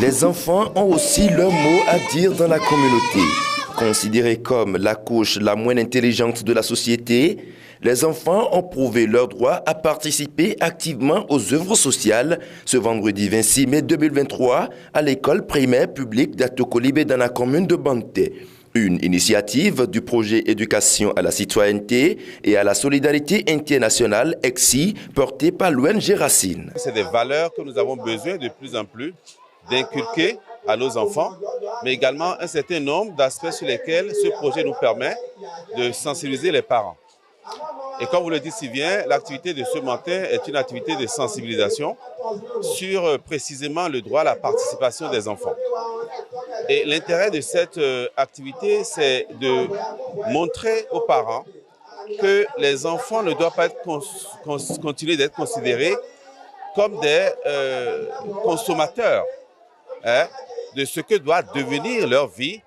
Les enfants ont aussi leur mot à dire dans la communauté. Considérés comme la couche la moins intelligente de la société, les enfants ont prouvé leur droit à participer activement aux œuvres sociales ce vendredi 26 mai 2023 à l'école primaire publique d'Atokolibé dans la commune de Banté. Une initiative du projet Éducation à la citoyenneté et à la solidarité internationale EXI portée par l'ONG Racine. C'est des valeurs que nous avons besoin de plus en plus d'inculquer à nos enfants, mais également un certain nombre d'aspects sur lesquels ce projet nous permet de sensibiliser les parents. Et comme vous le dites si bien, l'activité de ce matin est une activité de sensibilisation sur précisément le droit à la participation des enfants. Et l'intérêt de cette activité, c'est de montrer aux parents que les enfants ne doivent pas continuer d'être considérés comme des consommateurs de ce que doit devenir leur vie,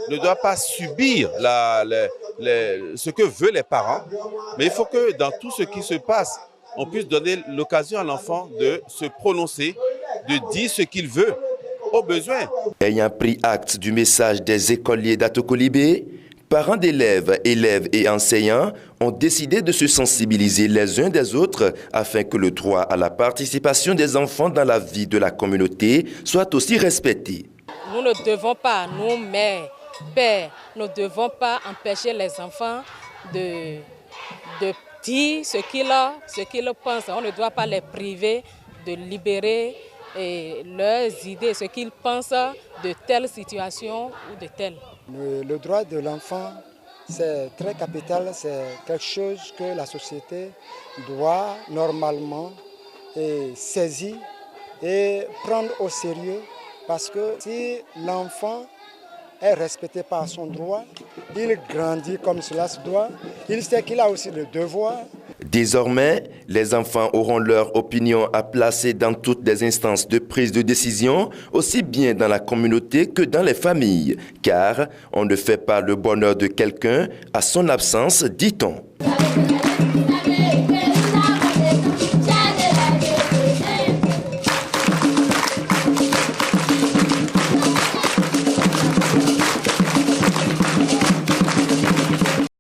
ne doit pas subir ce que veulent les parents, mais il faut que dans tout ce qui se passe, on puisse donner l'occasion à l'enfant de se prononcer, de dire ce qu'il veut, au besoin. Ayant pris acte du message des écoliers d'Atokolibé, parents d'élèves, élèves et enseignants ont décidé de se sensibiliser les uns des autres afin que le droit à la participation des enfants dans la vie de la communauté soit aussi respecté. Nous ne devons pas, nous, mères, pères, nous ne devons pas empêcher les enfants de dire ce qu'ils pensent. On ne doit pas les priver de libérer leurs idées, ce qu'ils pensent de telle situation ou de telle. Le droit de l'enfant, c'est très capital, c'est quelque chose que la société doit normalement saisir et prendre au sérieux, parce que si l'enfant est respecté par son droit, il grandit comme cela se doit, il sait qu'il a aussi le devoir. Désormais, les enfants auront leur opinion à placer dans toutes les instances de prise de décision, aussi bien dans la communauté que dans les familles, car on ne fait pas le bonheur de quelqu'un à son absence, dit-on.